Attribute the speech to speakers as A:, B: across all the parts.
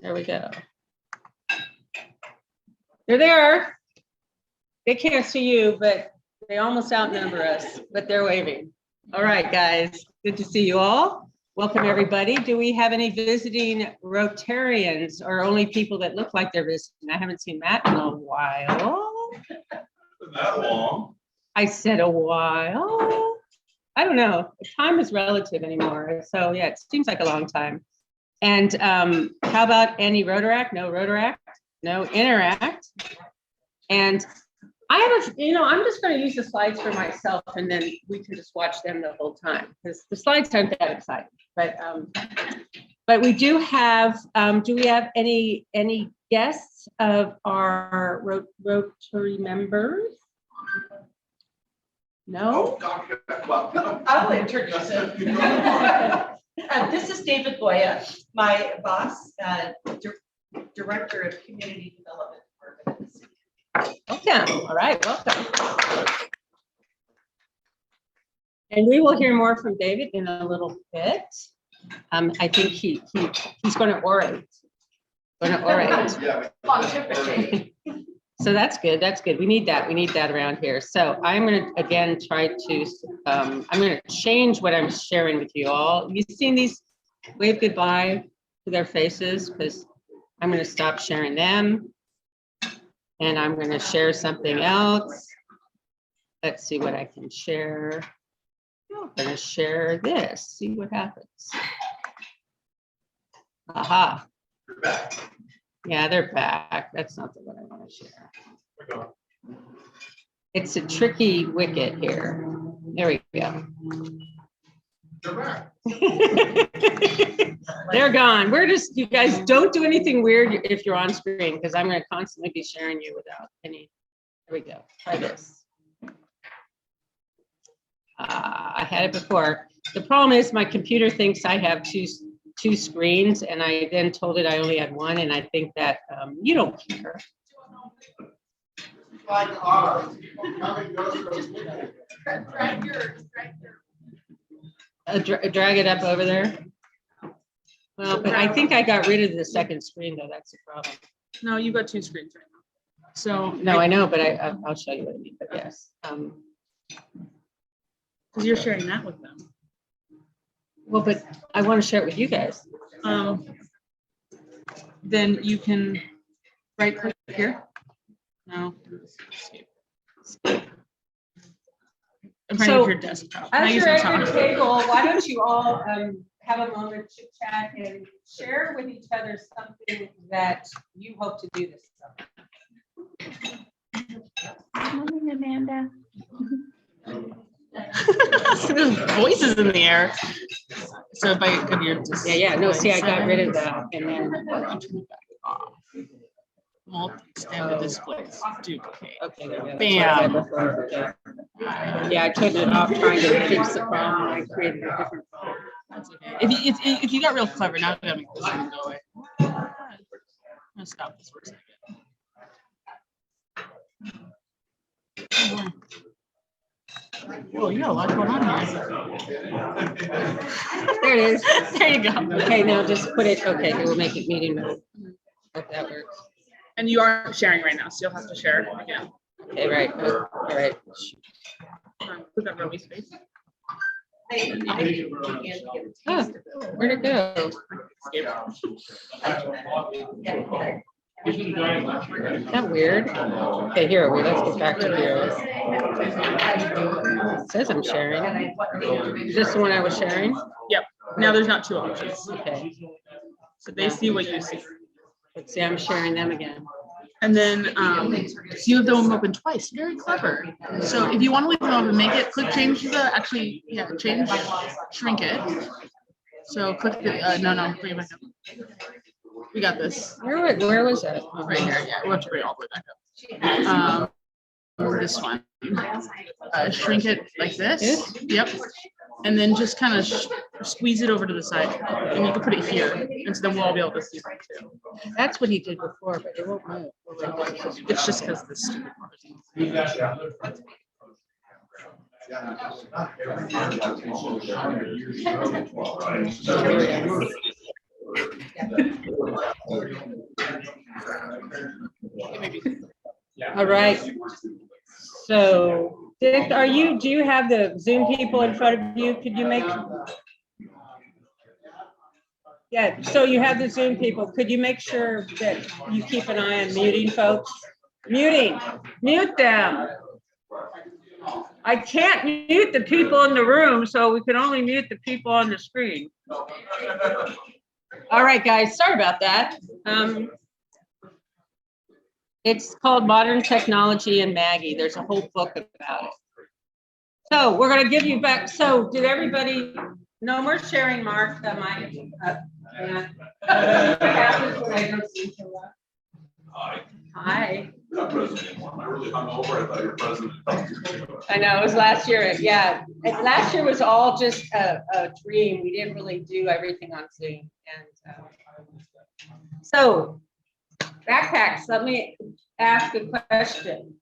A: There we go. They're there. They can't see you, but they almost outnumber us, but they're waving. All right, guys, good to see you all. Welcome, everybody. Do we have any visiting Rotarians or only people that look like they're visiting? I haven't seen Matt in a while.
B: That long? I
A: said a while. I don't know. Time is relative anymore. So yeah, it seems like a long time. And how about any Rotaract? No Rotaract, no Interact. And I have I'm just going to use the slides for myself, and then we can just watch them the whole time because the slides aren't that exciting. But we do have. Do we have any guests of our Rotary members? No.
C: I'll introduce him. This is David Boya, my boss, Director of Community Development Department of the City.
A: Welcome. All right, welcome. And we will hear more from David in a little bit. I think he's going to orate. So that's good. That's good. We need that. We need that around here. So I'm going to again try to. I'm going to change what I'm sharing with you all. You've seen these. Wave goodbye to their faces because I'm going to stop sharing them. And I'm going to share something else. Let's see what I can share. I'm going to share this, see what happens. Aha.
B: You're back.
A: Yeah, they're back. That's not the one I want to share. It's a tricky wicket here. There we go.
B: You're back.
A: They're gone. We're just, you guys don't do anything weird if you're on screen because I'm going to constantly be sharing you without any. There we go. Try this. I had it before. The problem is my computer thinks I have two screens, and I then told it I only had one, and I think that you don't care. Drag it up over there. Well, but I think I got rid of the second screen, though. That's the problem.
D: No, you've got two screens right now. So
A: no, I know, but I'll show you what I mean. But yes,
D: because you're sharing that with them.
A: Well, but I want to share it with you guys.
D: Then you can right click here. No. I'm trying to your desktop.
A: As you're at your table, why don't you all have a moment to chit chat and share with each other something that you hope to do this summer.
E: Good morning, Amanda.
D: There's voices in the air. So if I could hear just
A: yeah. No, see, I got rid of that and then
D: multi-standard displays. Duplicate.
A: Okay, there we go.
D: Bam.
A: Okay. Yeah, I turned it off trying to fix the problem. I created a different problem.
D: That's okay. If you got real clever, now I'm gonna make this one go away. I'm gonna stop this for a second. Oh, you got a lot going on here.
A: There it is.
D: There you go.
A: Okay, now just put it. Okay, we'll make it meeting mode. Hope that works.
D: And you aren't sharing right now, so you'll have to share again.
A: Okay, right. All right.
D: Put that Roby's face.
A: Oh, where'd it go? Isn't that weird? Okay, here we let's get back to here. It says I'm sharing. Is this the one I was sharing?
D: Yep. Now there's not two options.
A: Okay.
D: So they see what you see.
A: Let's see, I'm sharing them again.
D: And then so you have them open twice. Very clever. So if you want to leave them open, make it click change the change shrink it. So click the no, bring it back up. We got this.
A: Where was that?
D: Right here. Yeah, we'll have to bring it all the way back up. This one. Shrink it like this. Yep. And then just kind of squeeze it over to the side. And you can put it here. And so then we'll all be able to see it too.
A: That's what he did before, but it won't move.
D: It's just because this stupid part.
A: All right. So, Dick, do you have the Zoom people in front of you? Could you make? Yeah, so you have the Zoom people. Could you make sure that you keep an eye on muting folks? Mute them. I can't mute the people in the room, so we can only mute the people on the screen. All right, guys, sorry about that. It's called Modern Technology and Maggie. There's a whole book about it. So we're going to give you back. So did everybody, no more sharing, Mark, that might. Hi.
B: Not president anymore. I really hung over. I thought you were president.
A: I know, it was last year. Yeah. And last year was all just a dream. We didn't really do everything on Zoom. And so backpacks, let me ask a question.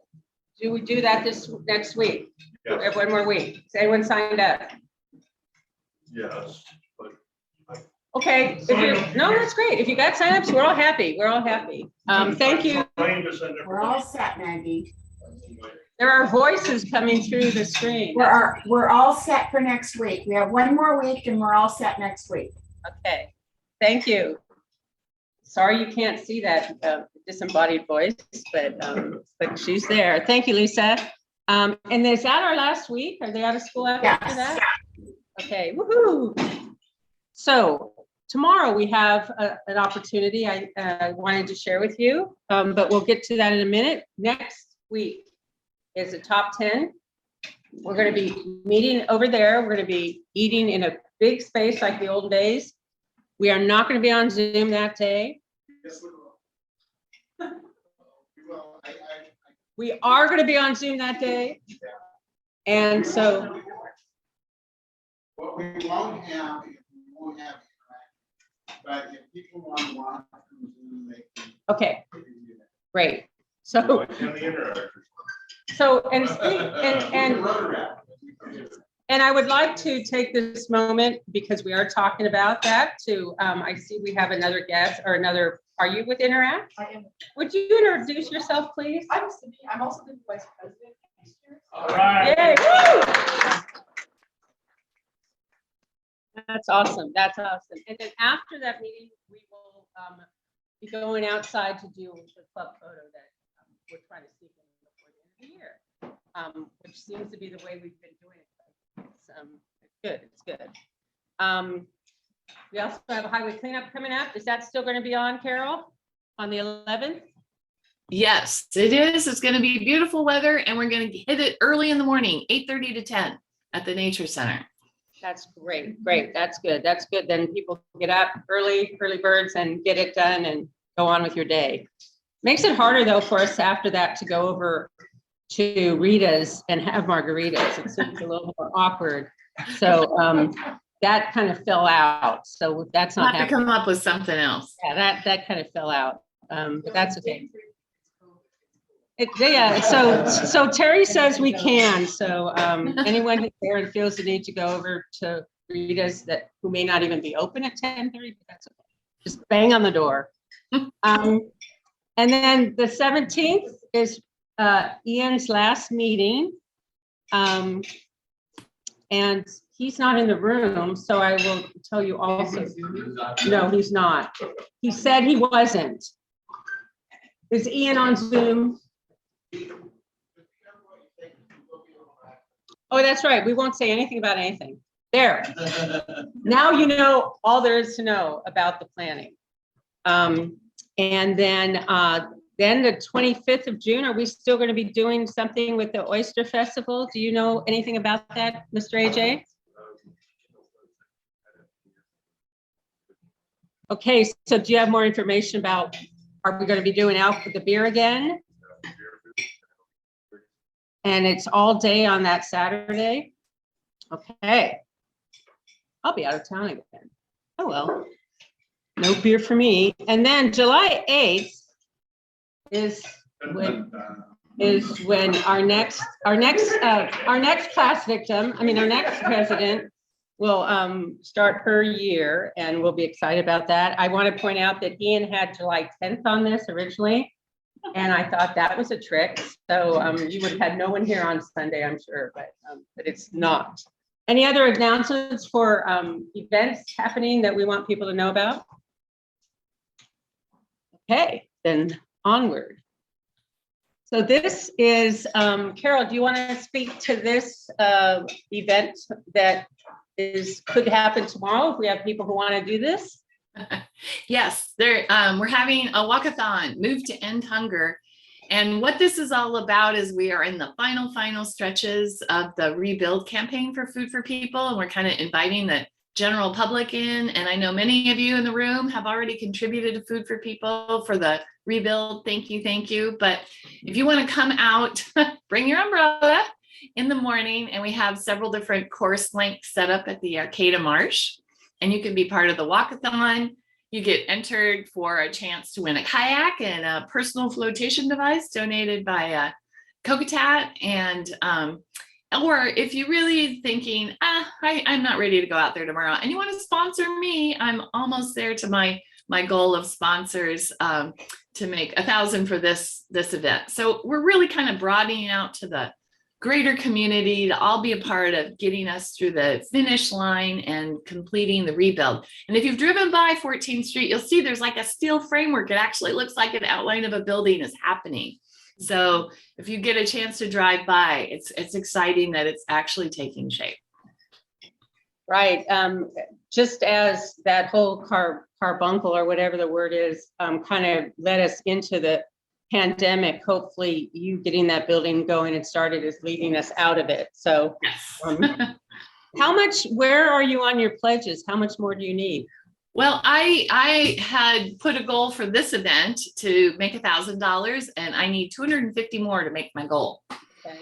A: Do we do that this next week?
B: Yes.
A: One more week. Has anyone signed up?
B: Yes, but
A: Okay, if you're, no, that's great. If you got signups, we're all happy. We're all happy. Thank you.
E: We're all set, Maggie.
A: There are voices coming through the screen.
E: We're all set for next week. We have one more week and we're all set next week.
A: Okay, thank you. Sorry you can't see that disembodied voice, but she's there. Thank you, Lisa. And is that our last week? Are they out of school after
E: Yes.
A: that? Okay, woohoo. So tomorrow we have an opportunity I wanted to share with you, but we'll get to that in a minute. Next week is the top 10. We're going to be meeting over there. We're going to be eating in a big space like the old days. We are not going to be on Zoom that day.
B: yes, we will. We will.
A: We are going to be on Zoom that day. And so.
F: What we won't have, but if people want to watch from Zoom, they can.
A: Okay,
F: they can do that.
A: great. So, and I would like to take this moment because we are talking about that to, I see we have another guest or another, are you with Interact?
C: I am.
A: Would you introduce yourself, please?
C: I'm Cindy. I'm also the vice president next year.
B: All right.
A: Yay, woo! That's awesome. That's awesome. And then after that meeting, we will be going outside to do the club photo that we're trying to sneak in before the end of the year, which seems to be the way we've been doing it. It's good. It's good. We also have a highway cleanup coming up. Is that still going to be on, Carol, on the 11th?
G: Yes, it is. It's going to be beautiful weather and we're going to hit it early in the morning, 8:30 to 10 at the Nature Center.
A: That's great. Great. That's good. That's good. Then people get up early birds and get it done and go on with your day. Makes it harder though for us after that to go over to Rita's and have margaritas. It seems a little more awkward. So that kind of fell out. So that's
G: We'll
A: not
G: have to
A: happening.
G: come up with something else.
A: Yeah, that kind of fell out. But that's okay. Yeah, so Terri says we can. So anyone who's there and feels the need to go over to Rita's who may not even be open at 10:30, but that's okay. Just bang on the door. And then the 17th is Ian's last meeting. And he's not in the room, so I will tell you also. No, he's not. He said he wasn't. Is Ian on Zoom? Oh, that's right. We won't say anything about anything. There. Now you know all there is to know about the planning. And then the 25th of June, are we still going to be doing something with the Oyster Festival? Do you know anything about that, Mr. AJ? Okay, so do you have more information about, are we going to be doing out with the beer again? And it's all day on that Saturday? Okay. I'll be out of town again. Oh, well. No beer for me. And then July 8th is when our next class victim, our next president will start her year, and we'll be excited about that. I want to point out that Ian had July 10th on this originally, and I thought that was a trick. So you would have had no one here on Sunday, I'm sure, but it's not. Any other announcements for events happening that we want people to know about? Okay, then onward. So this is, Carol, do you want to speak to this event that could happen tomorrow if we have people who want to do this?
G: Yes, we're having a walkathon, Move to End Hunger. And what this is all about is we are in the final stretches of the rebuild campaign for Food for People. And we're kind of inviting the general public in. And I know many of you in the room have already contributed to Food for People for the rebuild. Thank you. But if you want to come out, bring your umbrella in the morning. And we have several different course links set up at the Arcata Marsh. And you can be part of the walkathon. You get entered for a chance to win a kayak and a personal flotation device donated by Kokatat. And or if you're really thinking, I'm not ready to go out there tomorrow, and you want to sponsor me, I'm almost there to my goal of sponsors to make 1,000 for this event. So we're really kind of broadening out to the greater community to all be a part of getting us through the finish line and completing the rebuild. And if you've driven by 14th Street, you'll see there's like a steel framework. It actually looks like an outline of a building is happening. So if you get a chance to drive by, it's exciting that it's actually taking shape.
A: Right. Just as that whole carbuncle or whatever the word is, kind of led us into the pandemic, hopefully you getting that building going and started is leading us out of it. So
G: Yes.
A: where are you on your pledges? How much more do you need?
G: Well, I had put a goal for this event to make $1,000, and I need 250 more to make my goal.
A: Okay.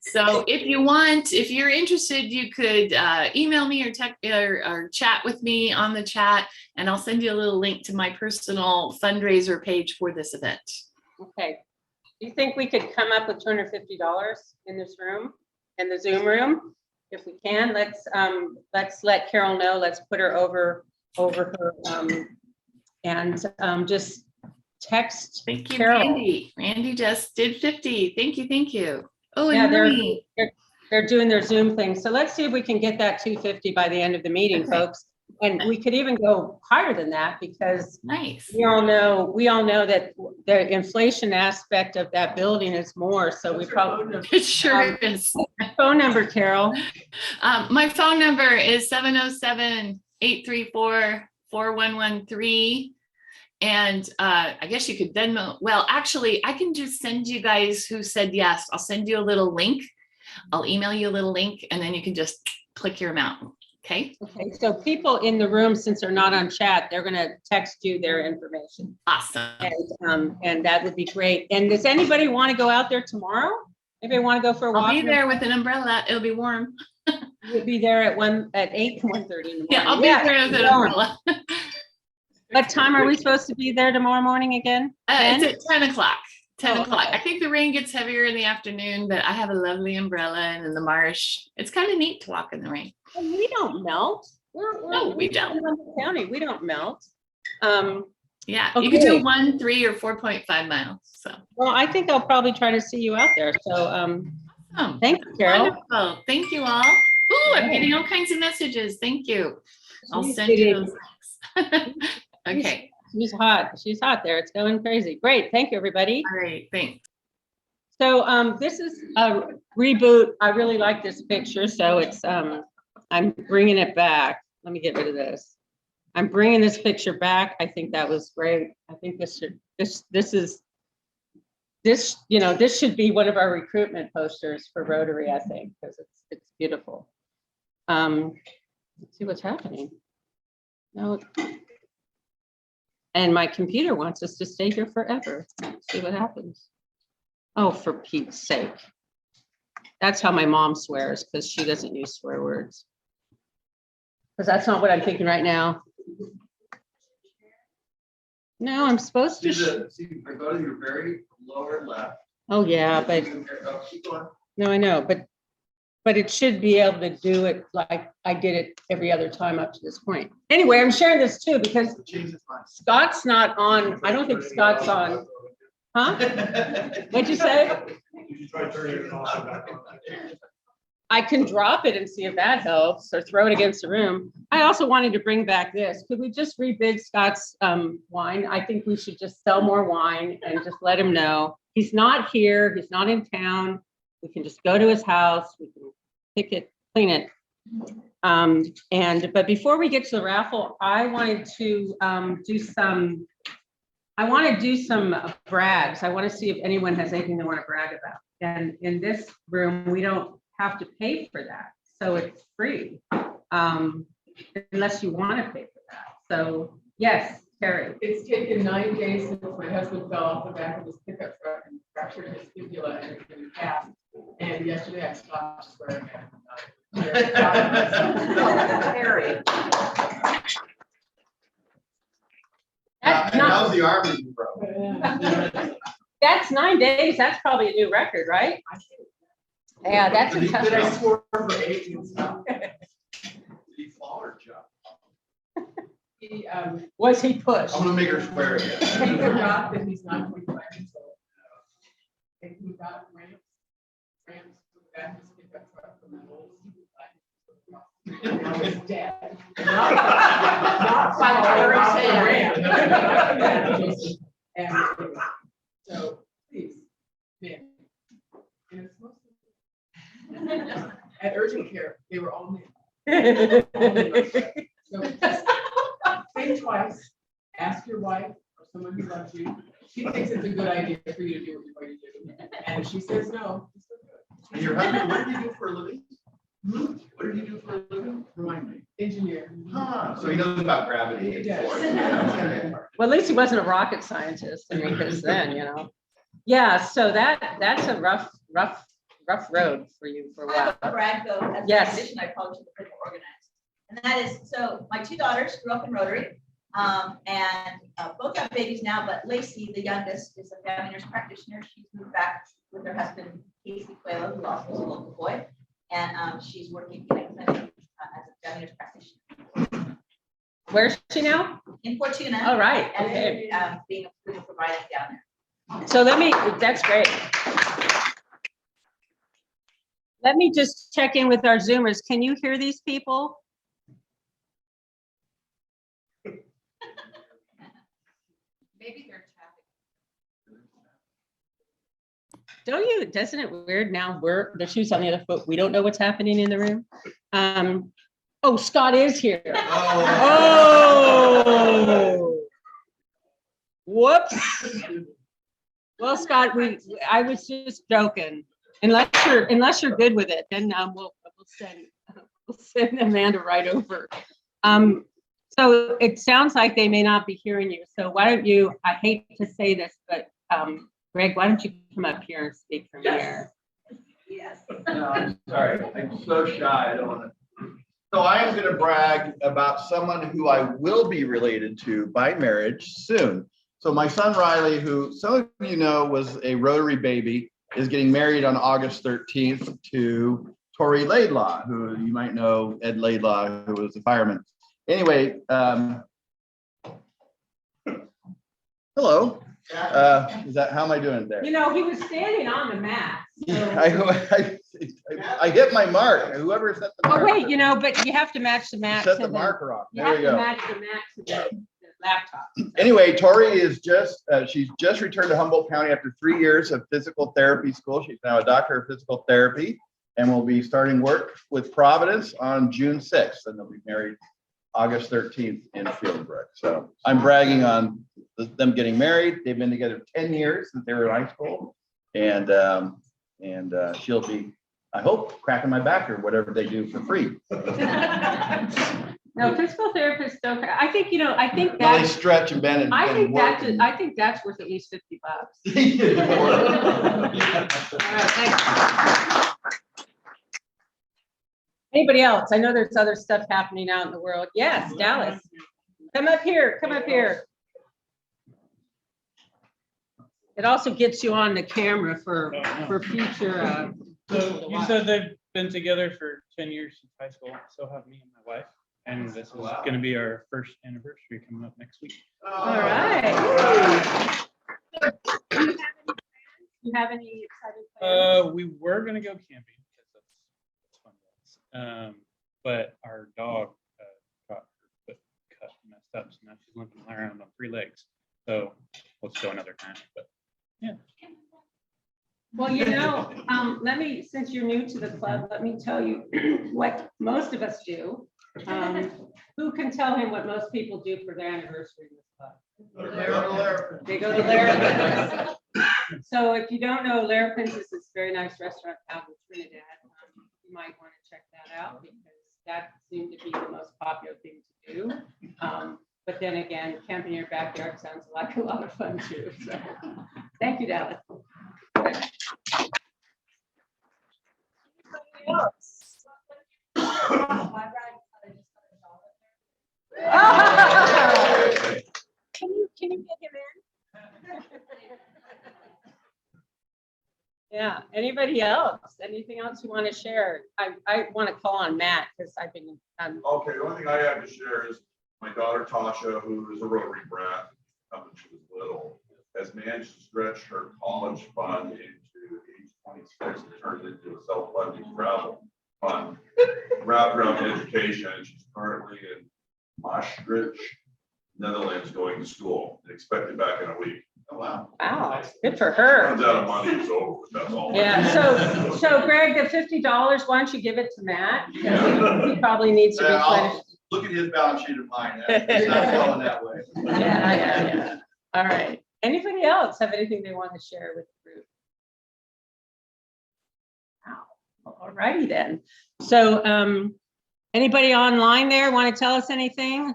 G: So if you're interested, you could email me or text or chat with me on the chat, and I'll send you a little link to my personal fundraiser page for this event.
A: Okay. Do you think we could come up with $250 in this room, in the Zoom room? If we can, let's let Carol know. Let's put her over her and just text.
G: Thank you,
A: Carol.
G: Randy. Randy just did 50. Thank you. Oh,
A: Yeah,
G: and
A: they're doing their Zoom thing. So let's see if we can get that 250 by the end of the meeting,
G: okay,
A: folks. And we could even go higher than that because
G: nice.
A: we all know that the inflation aspect of that building is more. So we probably
G: It sure is.
A: phone number, Carol.
G: My phone number is 707-834-4113. And I guess you could Venmo. Well, actually, I can just send you guys who said yes. I'll send you a little link. I'll email you a little link, and then you can just click your amount. Okay.
A: Okay. So people in the room, since they're not on chat, they're going to text you their information.
G: Awesome.
A: And that would be great. And does anybody want to go out there tomorrow? Anybody want to go for a walk?
G: I'll be there with an umbrella. It'll be warm.
A: You'll be there at 8 to 1:30 in the morning.
G: Yeah, I'll be there with an umbrella.
A: What time are we supposed to be there tomorrow morning again?
G: It's at 10 o'clock. 10
A: Oh,
G: o'clock.
A: okay.
G: I think the rain gets heavier in the afternoon, but I have a lovely umbrella, and in the marsh, it's kind of neat to walk in the rain.
A: And we don't melt.
G: No, we don't.
A: In Humboldt County, we don't melt.
G: Yeah,
A: Okay.
G: you can do 1, 3, or 4.5 miles. So,
A: Well, I think I'll probably try to see you out there. So
G: awesome.
A: thank you, Carol.
G: Wonderful. Thank you all. Ooh, I'm getting all kinds of messages. Thank you. I'll send you those links. Okay.
A: She's hot. She's hot there. It's going crazy. Great. Thank you, everybody.
G: All right. Thanks.
A: So this is a reboot. I really like this picture. So it's I'm bringing it back. Let me get rid of this. I'm bringing this picture back. I think that was great. I think this should be one of our recruitment posters for Rotary, I think, because it's beautiful. Let's see what's happening. No. And my computer wants us to stay here forever. Let's see what happens. Oh, for Pete's sake. That's how my mom swears, because she doesn't use swear words. Because that's not what I'm thinking right now. No, I'm supposed to.
B: I go to your very lower left.
A: Oh, yeah, but
B: Keep going.
A: no, I know, but but it should be able to do it like I did it every other time up to this point. Anyway, I'm sharing this too because Scott's not on. I don't think Scott's on. Huh? What'd you say? I can drop it and see if that helps, or throw it against the room. I also wanted to bring back this. Could we just rebid Scott's wine? I think we should just sell more wine and just let him know. He's not here, he's not in town. We can just go to his house, we can pick it, clean it. But before we get to the raffle, I wanted to do some brags. I want to see if anyone has anything they want to brag about. And in this room, we don't have to pay for that. So it's free, unless you want to pay for that. So yes, Terri.
H: It's taken 9 days since my husband fell off the back of his pickup truck and fractured his fibula and it's been cast. And yesterday I stopped swearing at him.
A: That's
F: How's the arm that you broke?
A: That's 9 days. That's probably a new record, right? Yeah, that's a tough.
F: I swore for 8 and stuff. Did he fall or jump?
H: He
A: Was he pushed?
F: I'm gonna make her swear again.
H: he forgot that he's not 25 years old. And he got ramps to the back of his pickup truck from the old. Now he's dead. Not by the ramp. And so, please, man. And it's mostly at urgent care, they were only. So just think twice, ask your wife or someone who loves you. She thinks it's a good idea for you to do what you do. And if she says no, it's still good.
F: And your husband, what did you do for a living? What did you do for a living? Remind me.
H: Engineer.
F: Huh, so he knows about gravity.
H: He does.
A: Well, at least he wasn't a rocket scientist. I mean, because then, you know. Yeah, so that's a rough road for you for a
I: I have
A: while.
I: a brag though, as a
A: Yes.
I: tradition, I probably should have been more organized. And that is, so my 2 daughters grew up in Rotary, and both have babies now, but Lacey, the youngest, is a family nurse practitioner. She's moved back with her husband, Casey Cuello, who also is a local boy, and she's working in a clinic as a family nurse practitioner
A: Where's she now?
I: in Fortuna.
A: All right.
I: And
A: Okay.
I: being a food provider down there.
A: So that's great. Let me just check in with our Zoomers. Can you hear these people?
G: Maybe they're
A: Doesn't it weird now the shoes on the other foot? We don't know what's happening in the room. Oh, Scott is here. Oh. Whoops. Well, Scott, I was just joking. Unless you're good with it, then we'll send Amanda right over. So it sounds like they may not be hearing you. So why don't you? I hate to say this, but Greg, why don't you come up here and speak from here?
I: Yes.
F: No, I'm sorry, I'm so shy, I don't wanna. So I am gonna brag about someone who I will be related to by marriage soon. So my son Riley, who some of you know was a Rotary baby, is getting married on August 13th to Terri Laidlaw, who you might know, Ed Laidlaw, who was a fireman. Anyway, hello. How am I doing there?
A: You know, he was standing on the mat.
F: I hit my mark. Whoever set the mark.
A: Oh, wait, you know, but you have to match the mat.
F: Set
A: to
F: the marker off.
A: You
F: There
A: have
F: we
A: to
F: go.
A: match the mat to the laptop.
F: Anyway, Tori is she's just returned to Humboldt County after 3 years of physical therapy school. She's now a doctor of physical therapy and will be starting work with Providence on June 6th, and they'll be married August 13th in Fieldbrook. So I'm bragging on them getting married. They've been together 10 years since they were in high school, and she'll be, I hope, cracking my back or whatever they do for free.
A: No, physical therapists don't. I think, you know, I think
F: Well, they
A: that.
F: stretch and bend and.
A: I think
F: work
A: that's.
F: and-
A: I think that's worth at least $50. All right, thanks. Anybody else? I know there's other stuff happening out in the world. Yes, Dallas. Come up here. Come up here. It also gets you on the camera for future.
J: So you said they've been together for 10 years since high school. So have me and my wife. And this is going to be our first anniversary coming up next week.
A: All right. You have any exciting plans?
J: We were going to go camping because that's fun. But our dog got her foot cut and messed up. So now she's limping around on 3 legs. So let's go another time. But yeah.
A: Well, let me, since you're new to the club, let me tell you what most of us do. Who can tell him what most people do for their anniversary in this club? They go to Larapin's. So if you don't know, Larapin's is this very nice restaurant out in Trinidad. You might want to check that out because that seemed to be the most popular thing to do. But then again, camping in your backyard sounds like a lot of fun too. So thank you, Dallas. Can you get him in? Yeah, anybody else? Anything else you want to share? I want to call on Matt because I've been
B: Okay, the only thing I have to share is my daughter Tasha, who is a Rotary brat, when she was little, has managed to stretch her college fund into age 26 and turned it into a self-funding travel fund wrapped around education. She's currently in Maastricht, Netherlands, going to school and expected back in a week.
F: Oh, wow.
A: wow, good for her.
B: Runs out of money, so that's all.
A: Yeah, so Greg, the $50, why don't you give it to Matt? Because he probably needs to replenish.
F: Look at his balance sheet of mine. It's not going that way.
A: Yeah. All right. Anybody else have anything they want to share with the group? Wow. All righty then. So anybody online there want to tell us anything?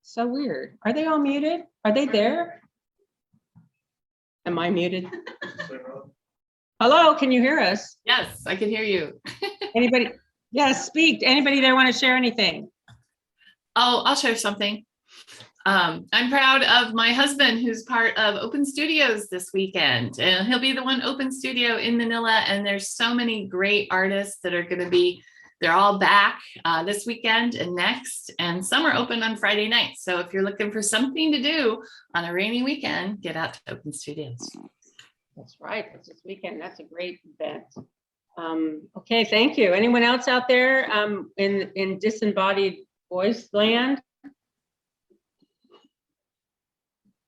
A: So weird. Are they all muted? Are they there? Am I muted? Hello, can you hear us?
G: Yes, I can hear you.
A: Anybody? Yes, speak. Anybody there want to share anything?
G: Oh, I'll share something. I'm proud of my husband, who's part of Open Studios this weekend, and he'll be the one open studio in Manila. And there's so many great artists that are going to be, they're all back this weekend and next, and some are open on Friday nights. So if you're looking for something to do on a rainy weekend, get out to Open Studios.
A: That's right. It's this weekend. That's a great event. Okay, thank you. Anyone else out there in disembodied voice land?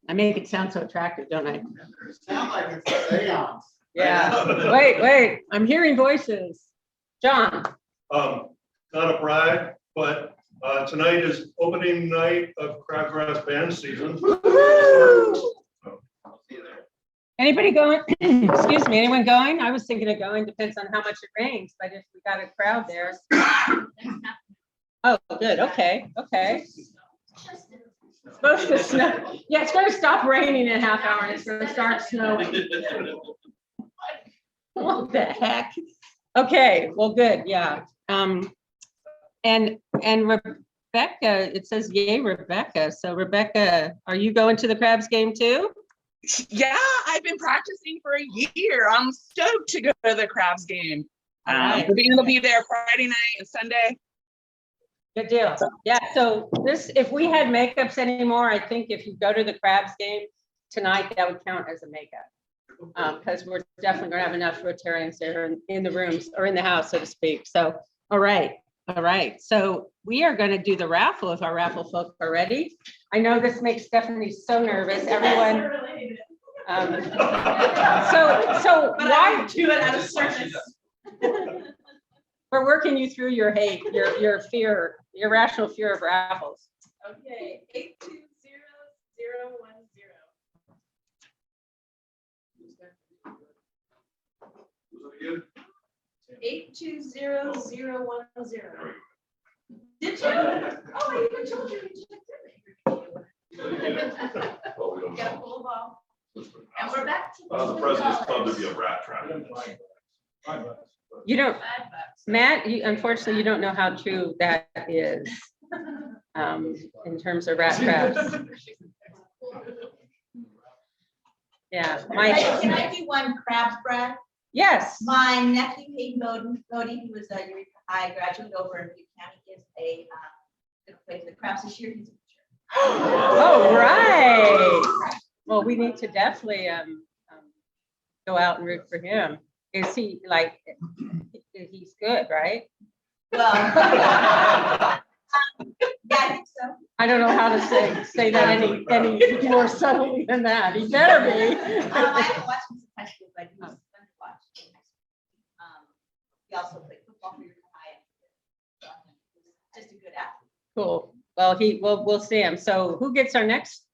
A: I make it sound so attractive, don't I?
F: Sound like it's a seance.
A: Yeah. Wait. I'm hearing voices. John.
K: Not a brag, but tonight is opening night of Crabgrass band season.
A: Anybody going? Excuse me, anyone going? I was thinking of going, depends on how much it rains, but if we got a crowd there. Oh, good, okay. It's supposed to snow. Yeah, it's gonna stop raining in a half hour and it's gonna start snowing. What the heck? Okay, well, good, yeah. And Rebecca, it says yay, Rebecca. So Rebecca, are you going to the Crabs game too?
L: Yeah, I've been practicing for a year. I'm stoked to go to the Crabs game. The band will be there Friday night and Sunday.
A: Good deal. Yeah, so this, if we had makeups anymore, I think if you go to the Crabs game tonight, that would count as a makeup. Because we're definitely gonna have enough Rotarians there in the rooms or in the house, so to speak. So, all right. So we are gonna do the raffle if our raffle folk are ready. I know this makes Stephanie so nervous. Everyone. So why do it out of service? We're working you through your hate, your fear, your irrational fear of raffles.
C: Okay, 820010. 820010. Did you? Oh, I even told you. Got a full ball. And we're back to
B: The President's Club to be a rat trap.
A: You don't, Matt, unfortunately, you don't know how true that is in terms of rat traps. Yeah,
I: Can I do one crabs, Brad?
A: yes.
I: My nephew Hayden Bodie, who was a Eureka High graduate over in Butte County, is gonna play for the crabs this year. He's a pitcher.
A: Oh, right. Well, we need to definitely go out and root for him. Is he like, he's good, right?
I: Well, yeah, I think so.
A: I don't know how to say that any more subtly than that. He better be.
I: I haven't watched him since high school, but he was fun to watch. He also played football for Eureka High. Just a good athlete.
A: Cool. Well, we'll see him. So who gets our next,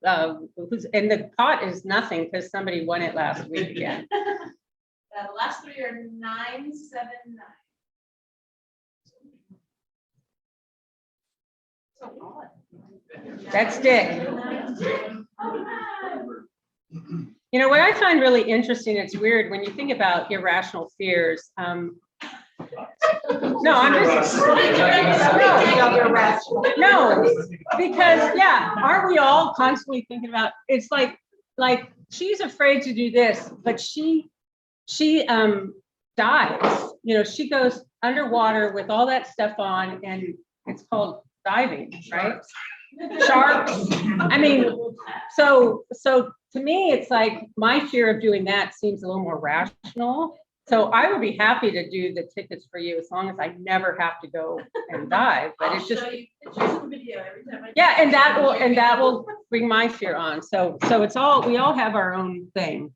A: who's, and the pot is nothing because somebody won it last week again.
C: The last three are 979. So odd.
A: That's Dick. You know, what I find really interesting, it's weird when you think about irrational fears. No, I'm just, no, because yeah, aren't we all constantly thinking about, it's like she's afraid to do this, but she dives, you know, she goes underwater with all that stuff on, and it's called diving, right? Sharks. I mean, so to me, it's like my fear of doing that seems a little more rational. So I would be happy to do the tickets for you as long as I never have to go and dive. But it's just, yeah, and that will bring my fear on. So it's all, we all have our own thing.